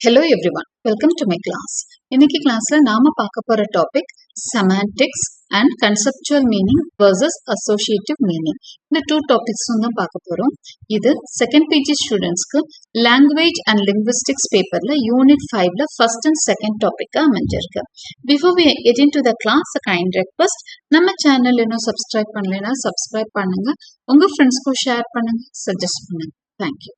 Hello everyone, welcome to my class. இன்னைக்கு கிளாஸ்ல நாம பார்க்க போற topic semantics and conceptual meaning versus associative meaning. இந்த டூ டாபிக்ஸும் தான் பார்க்க போறோம். இது செகண்ட் பிஜி ஸ்டூடெண்ட்ஸ்க்கு லாங்குவேஜ் அண்ட் லிங்குவிஸ்டிக்ஸ் பேப்பர்ல யூனிட் 5ல ஃபர்ஸ்ட் அண்ட் செகண்ட் டாபிக்கா அமைஞ்சிருக்கு. Before we get into the class, a kind request, நம்ம சேனல் இன்னும் சப்ஸ்கிரைப் பண்ணலைன்னா சப்ஸ்கிரைப் பண்ணுங்க, உங்க ஃப்ரெண்ட்ஸ்க்கும் ஷேர் பண்ணுங்க, சஜஸ்ட் பண்ணுங்க. Thank you.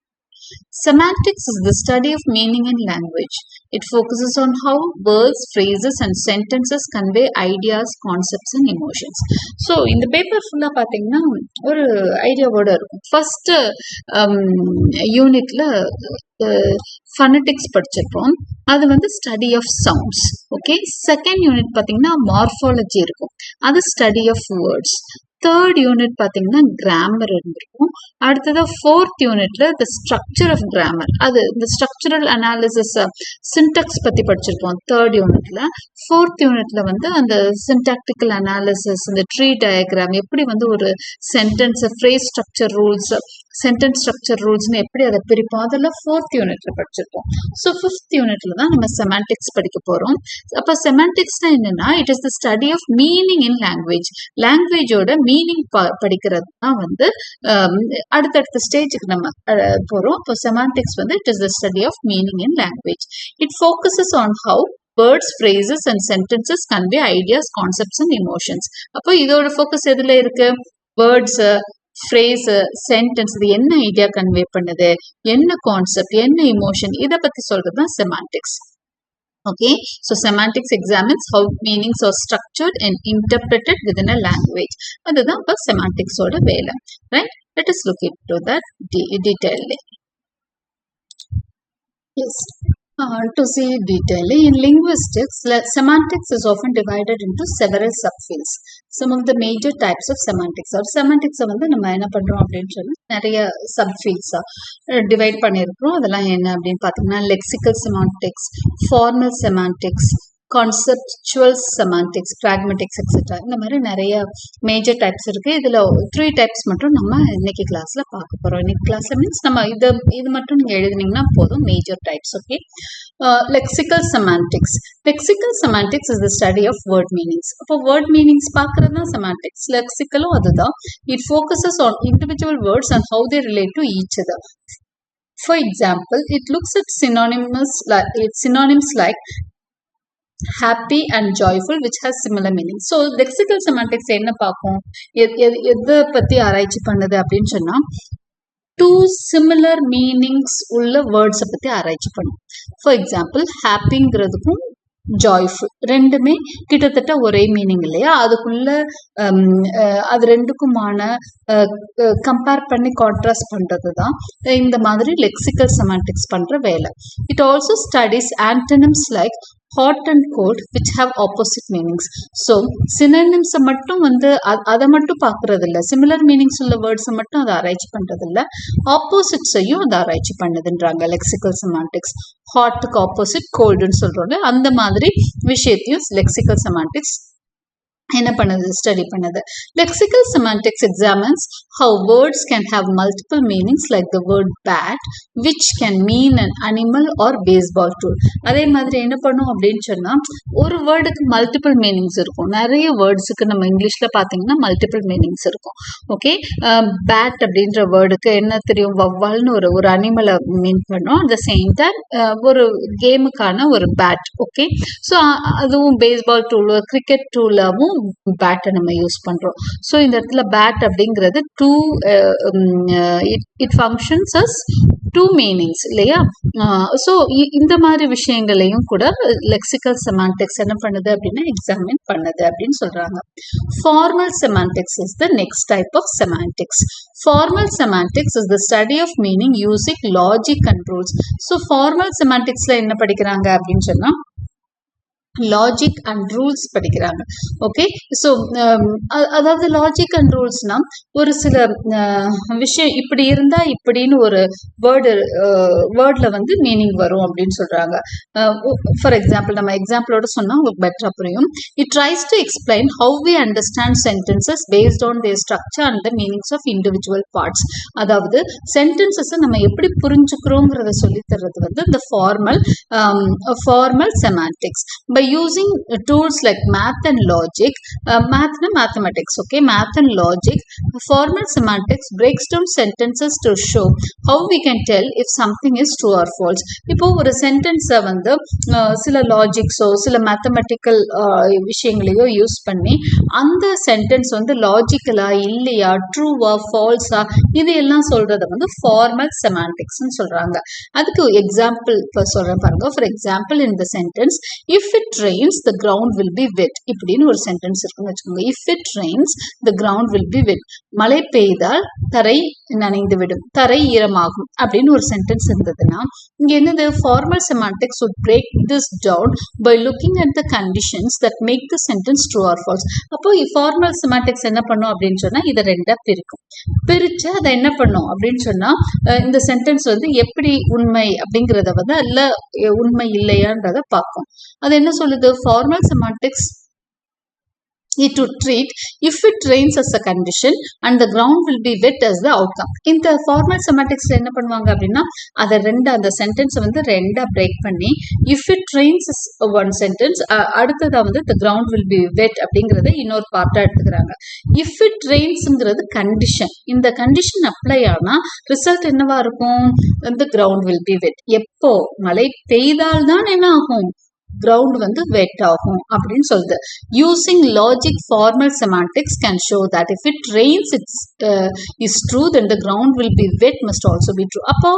Semantics is the study of meaning in language. It focuses on how words, phrases and sentences convey ideas, concepts and emotions. So, இந்த paper ஃபுல்லா பாத்தீங்கன்னா ஒரு ஐடியாவோட இருக்கும். ஃபர்ஸ்ட் யூனிட்ல ஃபனட்டிக்ஸ் படிச்சிருப்போம். அது வந்து study of sounds. Okay, second unit பாத்தீங்கன்னா மார்ஃபாலஜி இருக்கும். அது study of words. Third unit பார்த்தீங்கன்னா கிராமர் இருந்திருக்கும். அடுத்தது ஃபோர்த் யூனிட்ல த ஸ்ட்ரக்சர் ஆஃப் கிராமர், அது இந்த ஸ்ட்ரக்சரல் அனாலிசிஸ் சின்டாக்ஸ் பத்தி படிச்சிருப்போம் தேர்ட் யூனிட்ல. ஃபோர்த் யூனிட்ல வந்து அந்த சின்டாக்டிக்கல் அனாலிசிஸ், இந்த ட்ரீ டயக்ராம், எப்படி வந்து ஒரு sentence, phrase structure rules, sentence structure ரூல்ஸ்னு எப்படி அதை பிரிப்போம், அதெல்லாம் ஃபோர்த் யூனிட்ல படிச்சிருப்போம். ஸோ ஃபிஃப்த் யூனிட்ல தான் நம்ம செமான்டிக்ஸ் படிக்க போறோம். அப்போ செமான்டிக்ஸ்னா என்னன்னா, it is the study of meaning in language. லாங்குவேஜோட மீனிங் படிக்கிறது தான் வந்து அடுத்தடுத்த ஸ்டேஜுக்கு நம்ம போறோம். இப்போ செமான்டிக்ஸ் வந்து it is the study of meaning in language. It focuses on how words, phrases and sentences convey ideas, concepts and emotions. அப்போ இதோட ஃபோக்கஸ் எதுல இருக்கு? வேர்ட்ஸ், ஃப்ரேஸ், சென்டென்ஸ், இது என்ன ஐடியா கன்வே பண்ணுது, என்ன கான்செப்ட், என்ன இமோஷன், இதை பத்தி சொல்றது தான் semantics. Okay, so semantics examines how meanings are structured and interpreted within a language. அதுதான் இப்போ semantics ஓட வேலை. Right? Let us look into that detailedly. Yes. To see detailedly, in linguistics, semantics is often divided into several subfields. Some of the major types of semantics or semantics வந்து நம்ம என்ன பண்றோம் அப்படின்னு சொல்லி நிறைய சப்ஃபீல்ட்ஸா டிவைட் பண்ணியிருக்கிறோம். அதெல்லாம் என்ன அப்படின்னு பார்த்தீங்கன்னா lexical semantics, formal semantics, conceptual semantics, pragmatics etcetera, இந்த மாதிரி நிறைய மேஜர் டைப்ஸ் இருக்கு. இதுல 3 டைப்ஸ் மட்டும் நம்ம இன்னைக்கு கிளாஸ்ல பார்க்க போறோம். இன்னைக்கு கிளாஸ்ல மீன்ஸ் நம்ம இது மட்டும் நீங்க எழுதினீங்கன்னா போதும், major types. Okay, lexical semantics. Lexical semantics is the study of word meanings. அப்போ வேர்ட் மீனிங்ஸ் பார்க்கறது தான் செமான்டிக்ஸ். லெக்சிக்கலும் அதுதான். It focuses on individual words and how they relate to each other. For example, it looks at synonyms like happy and joyful which has similar meaning. So lexical semantics என்ன பார்க்கும், எதை பத்தி ஆராய்ச்சி பண்ணுது அப்படின்னு சொன்னா டூ சிமிலர் மீனிங்ஸ் உள்ள வேர்ட்ஸை பத்தி ஆராய்ச்சி பண்ணும். ஃபார் எக்ஸாம்பிள், ஹாப்பிங்கிறதுக்கும் ஜாய்ஃபுல் ரெண்டுமே கிட்டத்தட்ட ஒரே மீனிங் இல்லையா, அதுக்குள்ள அது ரெண்டுக்குமான கம்பேர் பண்ணி கான்ட்ராஸ்ட் பண்றது தான் இந்த மாதிரி லெக்சிக்கல் செமான்டிக்ஸ் பண்ற வேலை. It also studies antonyms like hot and cold which have opposite meanings. So சினோனிம்ஸை மட்டும் வந்து அதை மட்டும் பார்க்கறது இல்லை, சிமிலர் மீனிங்ஸ் உள்ள வேர்ட்ஸை மட்டும் அதை ஆராய்ச்சி பண்றது இல்லை, ஆப்போசிட்ஸையும் அதை ஆராய்ச்சி பண்ணுதுன்றாங்க லெக்சிக்கல் செமான்டிக்ஸ். ஹாட்டுக்கு ஆப்போசிட் கோல்டுன்னு சொல்றோம்ல, அந்த மாதிரி விஷயத்தையும் லெக்சிக்கல் செமான்டிக்ஸ் என்ன பண்ணுது, ஸ்டடி பண்ணுது. Lexical semantics examines how words can have multiple meanings like the word bat which can mean an animal or baseball tool. அதே மாதிரி என்ன பண்ணும் அப்படின்னு சொன்னா, ஒரு வேர்டுக்கு மல்டிபிள் மீனிங்ஸ் இருக்கும். நிறைய வேர்ட்ஸுக்கு நம்ம இங்கிலீஷ்ல பாத்தீங்கன்னா மல்டிபிள் மீனிங்ஸ் இருக்கும். ஓகே, பேட் அப்படின்ற வேர்டுக்கு என்ன தெரியும், வவ்வால்னு ஒரு அனிமலை மீன் பண்ணும். அட் த சேம் டைம் ஒரு கேமுக்கான ஒரு பேட். ஓகே, ஸோ அதுவும் பேஸ்பால் டூல், கிரிக்கெட் டூலாவும் பேட்டை நம்ம யூஸ் பண்றோம். ஸோ இந்த இடத்துல பேட் அப்படிங்கிறது it functions as two meanings இல்லையா. ஸோ இந்த மாதிரி விஷயங்களையும் கூட லெக்சிக்கல் செமான்டிக்ஸ் என்ன பண்ணுது அப்படின்னா எக்ஸாமின் பண்ணுது அப்படின்னு சொல்றாங்க. Formal semantics is the next type of semantics. Formal semantics is the study of meaning using logic and rules. So formal செமான்டிக்ஸ்ல என்ன படிக்கிறாங்க அப்படின்னு சொன்னா லாஜிக் அண்ட் ரூல்ஸ் படிக்கிறாங்க. ஓகே, ஸோ அதாவது லாஜிக் அண்ட் ரூல்ஸ்னா ஒரு சில விஷயம் இப்படி இருந்தா இப்படின்னு ஒரு வேர்டில் வந்து மீனிங் வரும் அப்படின்னு சொல்றாங்க. ஃபார் எக்ஸாம்பிள் நம்ம எக்ஸாம்பிளோட சொன்னா உங்களுக்கு பெட்டரா புரியும். It tries to explain how we understand sentences based on their structure and the meanings of individual parts. அதாவது சென்டென்சஸை நம்ம எப்படி புரிஞ்சுக்கிறோங்கிறத சொல்லி தர்றது வந்து இந்த formal semantics. By using tools like math and logic, math and mathematics, okay, math and logic, formal semantics breaks down sentences to show how we can tell if something is true or false. இப்போ ஒரு சென்டென்ஸை வந்து சில லாஜிக்ஸோ சில mathematical விஷயங்களையோ use பண்ணி அந்த sentence வந்து லாஜிக்கலா இல்லையா, ட்ரூவா, ஃபால்ஸா, இது எல்லாம் சொல்றத வந்து ஃபார்மல் செமான்டிக்ஸ்ன்னு சொல்றாங்க. அதுக்கு எக்ஸாம்பிள் சொல்றேன் பாருங்க. For example in the sentence, if it rains the ground will be wet இப்படின்னு ஒரு சென்டென்ஸ் இருக்குன்னு வச்சுக்கோங்க. if it rains the ground will be wet, மழை பெய்தால் தரை நனைந்து விடும், தரை ஈரமாகும் அப்படின்னு ஒரு சென்டென்ஸ் இருந்ததுன்னா இங்க என்னது, formal semantics would break this down by looking at the conditions that make the sentence true or false. அப்போ ஃபார்மல் செமான்டிக்ஸ் என்ன பண்ணும் அப்படின்னு சொன்னா இதை ரெண்டா பிரிச்சு அதை என்ன பண்ணும் அப்படின்னு சொன்னா இந்த சென்டென்ஸ் வந்து எப்படி உண்மை அப்படிங்கிறத வந்து அல்ல உண்மை இல்லையான்றத பார்க்கும். அது என்ன சொல்லுது, formal semantics it would treat if it rains as a condition and the ground will be wet as the outcome. இந்த ஃபார்மல் செமான்டிக்ஸ் என்ன பண்ணுவாங்க அப்படின்னா அதை அந்த சென்டென்ஸ் வந்து ரெண்டா பிரேக் பண்ணி if it rains is one sentence, அடுத்ததா வந்து the ground will be wet அப்படிங்கறத இன்னொரு பார்ட்டா எடுத்துக்கிறாங்க. if it rainsங்கிறது கண்டிஷன், இந்த கண்டிஷன் அப்ளை ஆனா ரிசல்ட் என்னவா இருக்கும், the ground will be wet. எப்போ மழை பெய்தால் தான் என்ன ஆகும், கிரவுண்ட் வந்து வெட் ஆகும் அப்படின்னு சொல்லுது. Using logic formal semantics can show that if it Reigns is true then the ground will be wet must also be true. அப்போ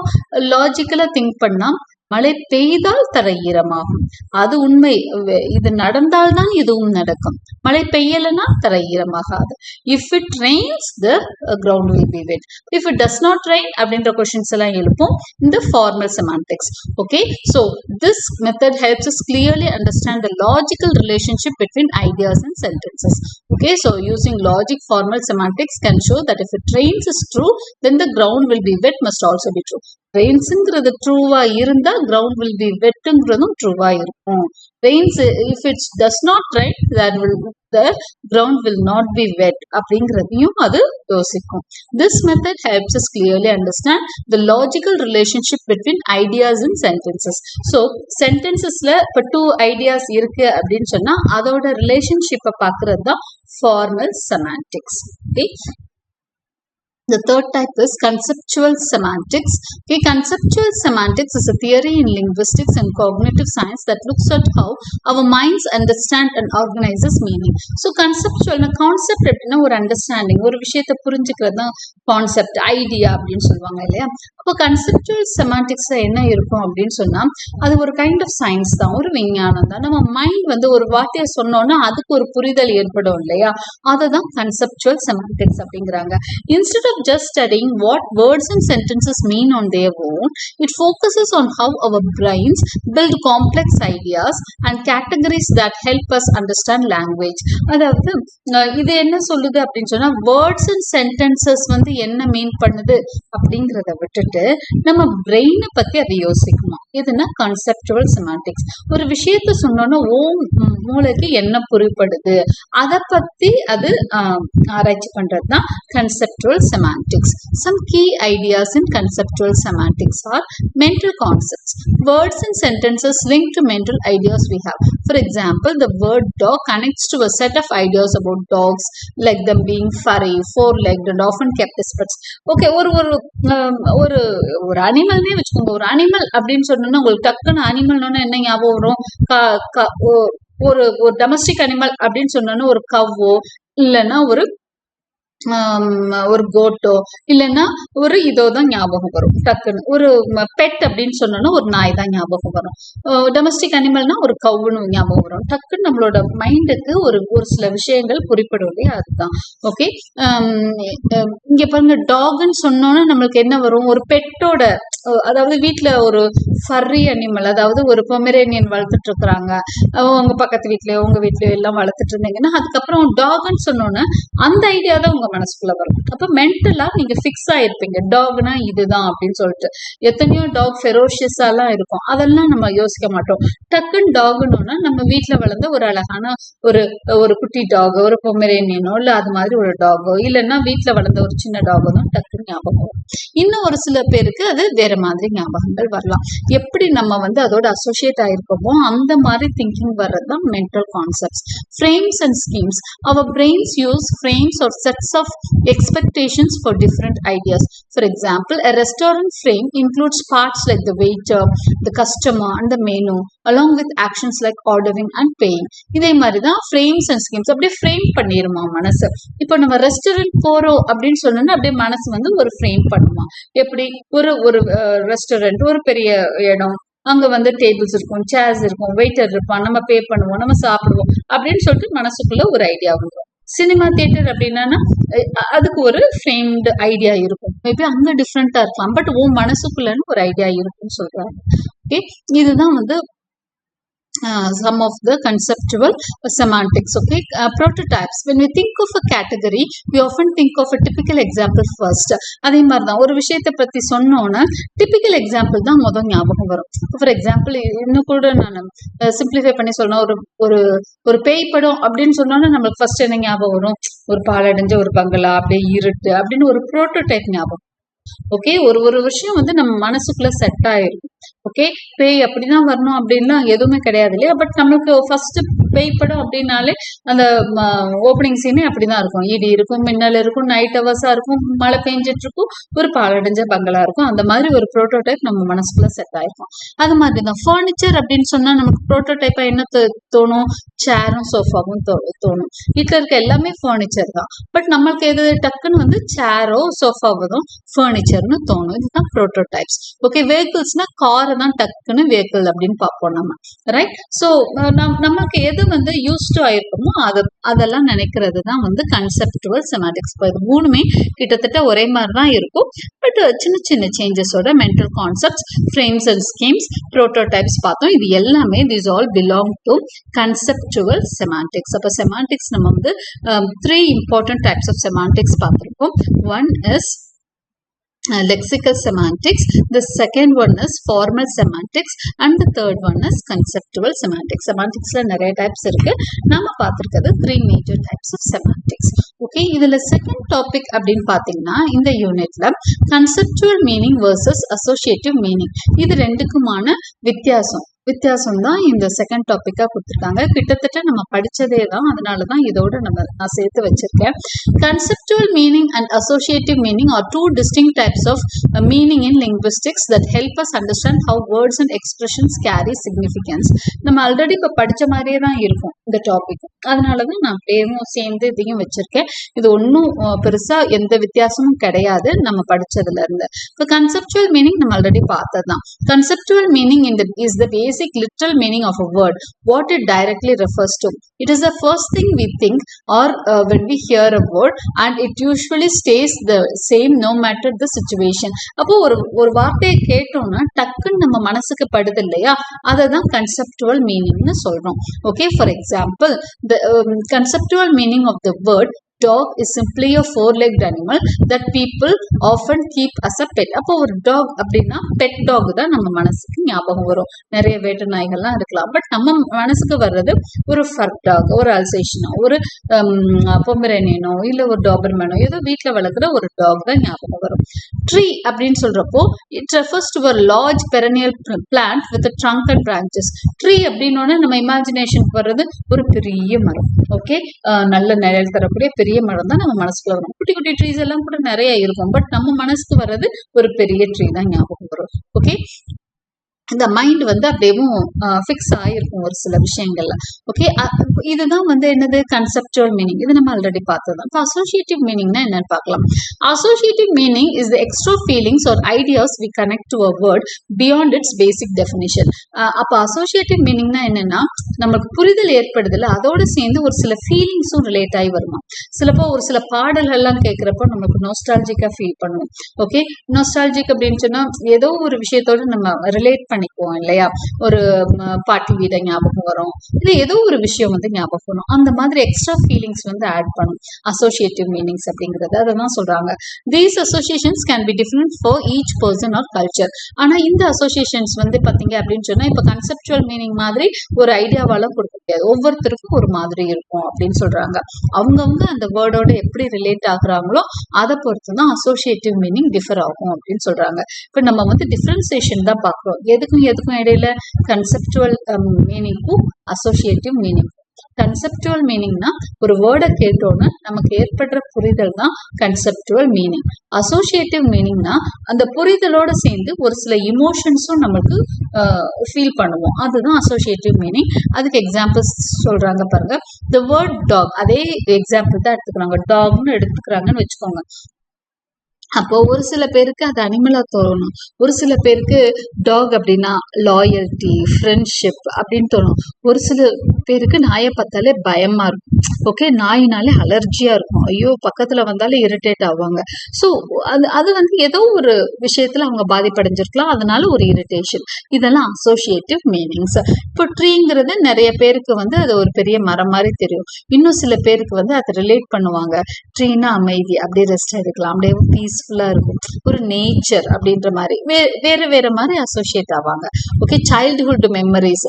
லாஜிக்கலா திங்க் பண்ணா மழை பெய்தால் தரை ஈரமாகும், அது உண்மை, இது நடந்தால்தான் இதுவும் நடக்கும். மழை பெய்யலைன்னா தரை ஈரமாகாது. If it rains the ground will be wet, if it does not rain அப்படின்ற கொஸ்டின்ஸ் எல்லாம் எழுப்போம் இந்த formal semantics. Okay, so this method helps us clearly understand the logical relationship between ideas and sentences. Okay, so using logic formal semantics can show that if it rains is true, then the ground will be wet must also be true. ரெயின்ஸுங்கிறது ட்ரூவா இருந்தா ground will be வெட்டுங்கிறதும் ட்ரூவா இருக்கும். Rains if it's does not rain that will the ground will not be wet அப்படிங்கிறதையும் அது யோசிக்கும். This method helps us clearly understand the logical relationship between ideas and sentences. So சென்டென்சஸ்ல இப்போ 2 ideas இருக்கு அப்படின்னு சொன்னா அதோட ரிலேஷன்ஷிப்பை பார்க்கறது தான் formal semantics. Okay, the third type is conceptual semantics. Okay, conceptual semantics is a theory in linguistics and cognitive science that looks at how our minds understand and organizes meaning. So conceptual concept அப்படின்னா ஒரு understanding, ஒரு விஷயத்தை புரிஞ்சுக்கிறது தான் concept, idea அப்படின்னு சொல்லுவாங்க இல்லையா. அப்போ கன்செப்டுவல் செமான்டிக்ஸ்ல என்ன இருக்கும் அப்படின்னு சொன்னா அது ஒரு கைண்ட் ஆஃப் சயின்ஸ் தான், ஒரு விஞ்ஞானம் தான். நம்ம மைண்ட் வந்து ஒரு வார்த்தையை சொன்னோன்னா அதுக்கு ஒரு புரிதல் ஏற்படும் இல்லையா, அதை தான் கன்செப்டுவல் செமான்டிக்ஸ் அப்படிங்கிறாங்க. Instead of just studying what words and sentences mean on their own, it focuses on how our brains build complex ideas and categories that help us understand language. அதாவது இது என்ன சொல்லுது அப்படின்னு சொன்னா வேர்ட்ஸ் அண்ட் சென்டென்சஸ் வந்து என்ன மீன் பண்ணுது அப்படிங்கிறத விட்டுட்டு நம்ம பிரெயினை பத்தி அதை யோசிக்கணும். இதுனா கான்செப்டுவல் செமான்டிக்ஸ். ஒரு விஷயத்த சொன்னோன்னா மூளைக்கு என்ன புரிப்படுது அதை பத்தி அது ஆராய்ச்சி பண்றது தான் conceptual semantics. Some key ideas in conceptual semantics are mental concepts. Words and sentences linked to mental ideas we have. For example, the word dog connects to a set of ideas about dogs, like them being furry, four-legged, and often kept as pets. Okay, ஒரு அனிமல்னே வச்சுக்கோங்க. ஒரு animal அப்படின்னு சொன்னோம்னா உங்களுக்கு டக்குன்னு அனிமல்னு என்ன ஞாபகம் வரும்? ஒரு டொமஸ்டிக் அனிமல் அப்படின்னு சொன்னோன்னா ஒரு கவ்வோ இல்லைன்னா ஒரு ஒரு கோட்டோ இல்லைன்னா ஒரு இதோ தான் ஞாபகம் வரும் டக்குன்னு. ஒரு பெட் அப்படின்னு சொன்னோம்னா ஒரு நாய் தான் ஞாபகம் வரும். டொமஸ்டிக் அனிமல்னா ஒரு கவுன்னு ஞாபகம் வரும். டக்குன்னு நம்மளோட மைண்டுக்கு ஒரு ஒரு சில விஷயங்கள் குறிப்பிடும் இல்லையா, அதுதான். ஓகே, இங்க பாருங்க, டாக்னு சொன்னோன்னா நம்மளுக்கு என்ன வரும்? ஒரு பெட்டோட, அதாவது வீட்டுல ஒரு ஃபர்ரி அனிமல், அதாவது ஒரு பொமெரேனியன் வளர்த்துட்டு இருக்கிறாங்க, உங்க பக்கத்து வீட்லயோ உங்க வீட்லயோ எல்லாம் வளர்த்துட்டு இருந்தீங்கன்னா, அதுக்கப்புறம் டாக்னு சொன்னோன்னா அந்த ஐடியா தான் உங்க மனசுக்குள்ள வரும். அப்ப மென்டலா நீங்க ஃபிக்ஸ் ஆயிருப்பீங்க, டாக்னா இதுதான் அப்படின்னு சொல்லிட்டு. எத்தனையோ டாக் ஃபெரோஷியஸாலாம் இருக்கும், அதெல்லாம் நம்ம யோசிக்க மாட்டோம். டக்குன்னு டாக்னோன்னா நம்ம வீட்டுல வளர்ந்த ஒரு அழகான ஒரு ஒரு குட்டி டாக், ஒரு பொமெரேனியனோ இல்ல அது மாதிரி ஒரு டாகோ, இல்லைன்னா வீட்டுல வளர்ந்த ஒரு சின்ன டாகோ தான் டக்குன்னு ஞாபகம் வரும். இன்னும் ஒரு சில பேருக்கு அது வேற மாதிரி ஞாபகங்கள் வரலாம். எப்படி நம்ம வந்து அதோட அசோசியேட் ஆயிருக்கோமோ அந்த மாதிரி திங்கிங் வர்றதுதான் mental concepts. Frames and schemes. Our brains use frames or sets of expectations for different ideas. For example, a restaurant frame includes parts like the waiter, the customer and the menu, along with actions like ordering and paying. இதே மாதிரி தான் frames and schemes. அப்படியே frame பண்ணிருமா மனசு. இப்போ நம்ம restaurant போறோம் அப்படின்னு சொன்னோம்னா அப்படியே மனசு வந்து ஒரு ஃப்ரேம் பண்ணுமா. எப்படி? ஒரு ஒரு ரெஸ்டாரண்ட் ஒரு பெரிய இடம், அங்க வந்து டேபிள்ஸ் இருக்கும், சேர்ஸ் இருக்கும், வெயிட்டர் இருப்பான், நம்ம பே பண்ணுவோம், நம்ம சாப்பிடுவோம் அப்படின்னு சொல்லிட்டு மனசுக்குள்ள ஒரு ஐடியா வரும். சினிமா தியேட்டர் அப்படின்னா அதுக்கு ஒரு ஃப்ரேம்டு ஐடியா இருக்கும். மேபி அங்க டிஃப்ரெண்டா இருக்கலாம், பட் உன் மனசுக்குள்ளன்னு ஒரு ஐடியா இருக்குன்னு சொல்றாங்க. ஓகே, இதுதான் வந்து some of the conceptual semantics. Okay, prototypes. When we think of a category, we often think of a typical example first. அதே மாதிரி தான் ஒரு விஷயத்தை பத்தி சொன்னோன்னா டிபிக்கல் எக்ஸாம்பிள் தான் முதல் ஞாபகம் வரும். ஃபார் எக்ஸாம்பிள், இன்னும் கூட நான் சிம்பிளிஃபை பண்ணி சொல்லணும், ஒரு ஒரு ஒரு பேய் படம் அப்படின்னு சொன்னோன்னா நம்மளுக்கு ஃபர்ஸ்ட் என்ன ஞாபகம் வரும்? ஒரு பாலடைஞ்ச ஒரு பங்களா, அப்படியே இருட்டு அப்படின்னு ஒரு ப்ரோட்டோடைப் ஞாபகம். ஓகே, ஒரு ஒரு விஷயம் வந்து நம்ம மனசுக்குள்ள செட் ஆயிருக்கும். ஓகே, பேய் அப்படிதான் வரணும் அப்படின்லாம் எதுவுமே கிடையாது இல்லையா. பட் நம்மளுக்கு ஃபர்ஸ்ட் பேய் படம் அப்படின்னாலே அந்த ஓப்பனிங் சீனே அப்படிதான் இருக்கும். இடி இருக்கும், மின்னல் இருக்கும், நைட் ஹவர்ஸா இருக்கும், மழை பெஞ்சிட்டு இருக்கும், ஒரு பாலடைஞ்ச பங்களா இருக்கும். அந்த மாதிரி ஒரு ப்ரோட்டோடைப் நம்ம மனசுக்குள்ள செட் ஆயிருக்கும். அது மாதிரி தான் ஃபர்னிச்சர் அப்படின்னு சொன்னா நமக்கு ப்ரோட்டோடைப்பா என்ன தோணும்? சேரும் சோஃபாவும் தோணும். வீட்டுல இருக்க எல்லாமே ஃபர்னிச்சர் தான், பட் நம்மளுக்கு எது டக்குன்னு வந்து சேரோ சோஃபாவோ தான் ஃபர்னிச்சர்னு தோணும். இதுதான் ப்ரோட்டோடைப்ஸ். ஓகே, வெஹிக்கிள்ஸ்னா காரை தான் டக்குன்னு வெஹிக்கிள் அப்படின்னு பார்ப்போம் நம்ம, ரைட்? ஸோ நமக்கு எது வந்து யூஸ்டு ஆயிருக்குமோ அதெல்லாம் நினைக்கிறது தான் வந்து கன்செப்டுவல் செமாட்டிக்ஸ். இப்போ இது மூணுமே கிட்டத்தட்ட ஒரே மாதிரி தான் இருக்கும், பட் சின்ன சின்ன சேஞ்சஸோட mental concepts, frames and schemes, prototypes பார்த்தோம். இது எல்லாமே this all belong to conceptual semantics. அப்போ செமாட்டிக்ஸ் நம்ம வந்து 3 important types of semantics பார்த்திருக்கோம். One is lexical semantics, the second one is formal semantics, and the third one is conceptual semantics. Semanticsல நிறைய types இருக்கு, நாம பார்த்திருக்கிறது 3 major types of semantics. Okay, இதுல second topic அப்படின்னு பாத்தீங்கன்னா இந்த யூனிட்ல conceptual meaning versus associative meaning, இது ரெண்டுக்குமான வித்தியாசம் தான் இந்த செகண்ட் டாபிக்கா கொடுத்துருக்காங்க. கிட்டத்தட்ட நம்ம படிச்சதே தான், அதனாலதான் இதோட நான் சேர்த்து வச்சிருக்கேன். Conceptual meaning and associative meaning are 2 distinct types of meaning in linguistics that help us understand how words and expressions carry significance. நம்ம ஆல்ரெடி இப்ப படிச்ச மாதிரியே தான் இருக்கும் இந்த டாபிக், அதனாலதான் நான் அப்படியே சேர்ந்து இதையும் வச்சிருக்கேன். இது ஒன்னும் பெருசா எந்த வித்தியாசமும் கிடையாது நம்ம படிச்சதுல இருந்து. இப்போ கன்செப்டுவல் மீனிங் நம்ம ஆல்ரெடி பார்த்ததுதான். Conceptual meaning is the basic literal meaning of a word, what it directly refers to. It is the first thing we think or when we hear a word, and it usually stays the same no matter the situation. அப்போ ஒரு வார்த்தையை கேட்டோம்னா டக்குன்னு நம்ம மனசுக்கு படுது இல்லையா, அதை தான் கன்செப்டுவல் மீனிங்னு சொல்றோம். Okay, for example, the conceptual meaning of the word dog is simply a 4-legged animal that people often keep as a pet. அப்போ ஒரு டாக் அப்படின்னா பெட் டாக் தான் நம்ம மனசுக்கு ஞாபகம் வரும். நிறைய வேட்டு நாய்கள்லாம் இருக்கலாம், பட் நம்ம மனசுக்கு வர்றது ஒரு ஃபர் டாக், ஒரு அல்சேஷனோ, ஒரு பொமரேனியனோ இல்ல ஒரு டாபர்மேனோ, ஏதோ வீட்டுல வளர்க்குற ஒரு டாக் தான் ஞாபகம் வரும். ட்ரீ அப்படின்னு சொல்றப்போ it refers to a large perennial plant with a trunk and branches. Tree அப்படின்னோட நம்ம இமேஜினேஷனுக்கு வர்றது ஒரு பெரிய மரம். ஓகே, நல்ல நிழல் தரக்கூடிய பெரிய மரம் தான் நம்ம மனசுக்குள்ள வரும். குட்டி குட்டி ட்ரீஸ் எல்லாம் கூட நிறைய இருக்கும், பட் நம்ம மனசுக்கு வர்றது ஒரு பெரிய ட்ரீ தான் ஞாபகம் வரும். ஓகே, இந்த மைண்ட் வந்து அப்படியேவும் ஃபிக்ஸ் ஆகிருக்கும் ஒரு சில விஷயங்கள்ல. ஓகே, இதுதான் வந்து என்னது கன்செப்டுவல் மீனிங். இது நம்ம ஆல்ரெடி பார்த்தது. இப்போ அசோசியேட்டிவ் மீனிங்னா என்னன்னு பார்க்கலாம். Associative meaning is the extra feelings or ideas we connect to a word beyond its basic definition. அப்போ அசோசியேட்டிவ் மீனிங்னா என்னன்னா, நமக்கு புரிதல் ஏற்படுதில்ல, அதோட சேர்ந்து ஒரு சில ஃபீலிங்ஸும் ரிலேட் ஆகி வருமா. சிலப்போ ஒரு சில பாடல்கள்லாம் கேட்குறப்போ நமக்கு நோஸ்டாலஜிக்காக ஃபீல் பண்ணுவோம். ஓகே, நோஸ்டாலஜிக் அப்படின்னு சொன்னால் ஏதோ ஒரு விஷயத்தோடு நம்ம ரிலேட் பண்ணிக்குவோம் இல்லையா. ஒரு பாட்டி வீடை ஞாபகம் வரும், இல்லை ஏதோ ஒரு விஷயம் வந்து ஞாபகம் வரும். அந்த மாதிரி எக்ஸ்ட்ரா ஃபீலிங்ஸ் வந்து ஆட் பண்ணும் அசோசியேட்டிவ் மீனிங்ஸ் அப்படிங்கிறது. அதை தான் சொல்றாங்க. These associations can be different for each person or culture. ஆனால் இந்த அசோசியேஷன்ஸ் வந்து பார்த்தீங்க அப்படின்னு சொன்னால் இப்போ கன்செப்டுவல் மீனிங் மாதிரி ஒரு ஐடியாவால கொடுக்க முடியாது. ஒவ்வொருத்தருக்கும் ஒரு மாதிரி இருக்கும் அப்படின்னு சொல்றாங்க. அவங்கவுங்க அந்த வேர்டோட எப்படி ரிலேட் ஆகுறாங்களோ அதை பொறுத்து தான் அசோசியேட்டிவ் மீனிங் டிஃபர் ஆகும் அப்படின்னு சொல்றாங்க. இப்போ நம்ம வந்து டிஃபரன்சியேஷன் தான் பார்க்குறோம். எதுக்கும் இடையில கன்செப்டுவல் மீனிங்க்கும் அசோசியேட்டிவ் மீனிங். கன்செப்டுவல் மீனிங்னா ஒரு வேர்டை கேட்டோன்னு நமக்கு ஏற்படுற புரிதல் தான் கன்செப்டுவல் மீனிங். அசோசியேட்டிவ் மீனிங்னா அந்த புரிதலோட சேர்ந்து ஒரு சில இமோஷன்ஸும் நமக்கு ஃபீல் பண்ணுவோம். அதுதான் அசோசியேட்டிவ் மீனிங். அதுக்கு எக்ஸாம்பிள்ஸ் சொல்றாங்க பாருங்க. த வேர்ட் டாக், அதே எக்ஸாம்பிள் தான் எடுத்துக்கிறாங்க. டாக்னு எடுத்துக்கிறாங்கன்னு வச்சுக்கோங்க. அப்போ ஒரு சில பேருக்கு அது அனிமலா தோணும், ஒரு சில பேருக்கு டாக் அப்படின்னா லாயல்ட்டி, ஃப்ரெண்ட்ஷிப் அப்படின்னு தோணும். ஒரு சில பேருக்கு நாயை பார்த்தாலே பயமா இருக்கும். ஓகே, நாயினாலே அலர்ஜியா இருக்கும், ஐயோ பக்கத்துல வந்தாலே இரிட்டேட் ஆவாங்க. ஸோ அது வந்து ஏதோ ஒரு விஷயத்துல அவங்க பாதிப்படைஞ்சிருக்கலாம், அதனால ஒரு இரிட்டேஷன். இதெல்லாம் அசோசியேட்டிவ் மீனிங்ஸ். இப்போ ட்ரீங்கிறது நிறைய பேருக்கு வந்து அது ஒரு பெரிய மரம் மாதிரி தெரியும். இன்னும் சில பேருக்கு வந்து அதை ரிலேட் பண்ணுவாங்க. ட்ரீனா அமைதி, அப்படியே ரெஸ்ட் எடுக்கலாம், அப்படியே பீஸ்ஃபுல்லா இருக்கும், ஒரு நேச்சர் அப்படின்ற மாதிரி வேற மாதிரி அசோசியேட் ஆவாங்க. ஓகே, சைல்டுஹுட் மெமரிஸ்,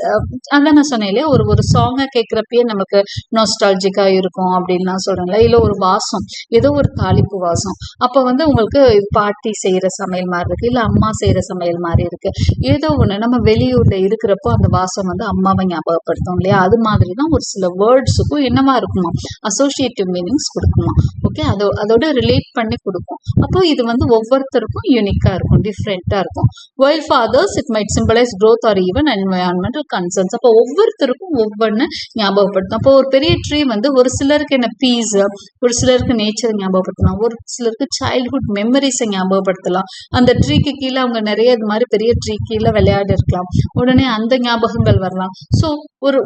அதான் நான் சொன்னேன் இல்லையா, ஒரு சாங்கை கேட்குறப்பயே நமக்கு நோஸ்டாலஜிக்கா இருக்கும் அப்படின்லாம் சொல்றேன்ல. இல்லை ஒரு வாசம், ஏதோ ஒரு தாளிப்பு வாசம், அப்போ வந்து உங்களுக்கு பாட்டி செய்யற சமையல் மாதிரி இருக்கு, இல்லை அம்மா செய்யற சமையல் மாதிரி இருக்கு. ஏதோ ஒன்று நம்ம வெளியூர்ல இருக்கிறப்போ அந்த வாசம் வந்து அம்மாவை ஞாபகப்படுத்தும் இல்லையா. அது மாதிரி தான் ஒரு சில வேர்ட்ஸுக்கும் என்னவா இருக்குமா, அசோசியேட்டிவ் மீனிங்ஸ் கொடுக்குமா. ஓகே, அதோட ரிலேட் பண்ணி கொடுக்கும். அப்போ இது வந்து ஒவ்வொருத்தருக்கும் யூனிக்கா இருக்கும், டிஃப்ரெண்டா இருக்கும். while for others it might symbolize growth or even environmental concerns. அப்போ ஒவ்வொருத்தருக்கும் ஒவ்வொன்று ஞாபகப்படுத்தும். அப்போ ஒரு பெரிய ட்ரீ வந்து ஒரு சிலருக்கு என்ன பீஸ், ஒரு சிலருக்கு நேச்சரை ஞாபகப்படுத்தலாம், ஒரு சிலருக்கு சைல்ட்ஹுட் மெமரிஸை ஞாபகப்படுத்தலாம். அந்த ட்ரீக்கு கீழே அவங்க நிறைய இது மாதிரி பெரிய ட்ரீ கீழே விளையாடி இருக்கலாம், உடனே அந்த ஞாபகங்கள் வரலாம். ஸோ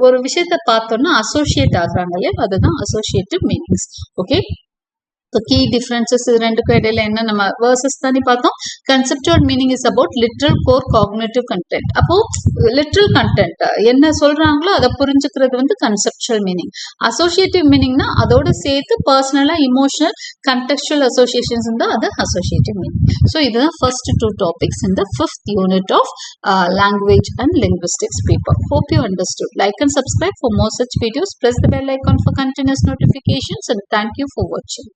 ஒரு விஷயத்த பார்த்தோம்னா அசோசியேட் ஆகுறாங்க இல்லையா, அதுதான் associative meanings. Okay, key differences இது ரெண்டுக்கும் இடையில என்ன, நம்ம வேர்சஸ் தானே பார்த்தோம். Conceptual meaning is about literal core cognitive content. அப்போ லிட்ரல் கண்டென்ட் என்ன சொல்றாங்களோ அதை புரிஞ்சுக்கிறது வந்து கன்செப்டுவல் மீனிங். அசோசியேட்டிவ் மீனிங்னா அதோட சேர்த்து பர்சனலா இமோஷனல் கண்டெக்சுவல் அசோசியேஷன்ஸ் தான் அது அசோசியேட்டிவ் மீனிங். ஸோ இதுதான் first 2 topics in the 5th unit of language and linguistics paper. Hope you understood. Like and subscribe for more such videos. Press the bell icon for continuous notifications, and thank you for watching.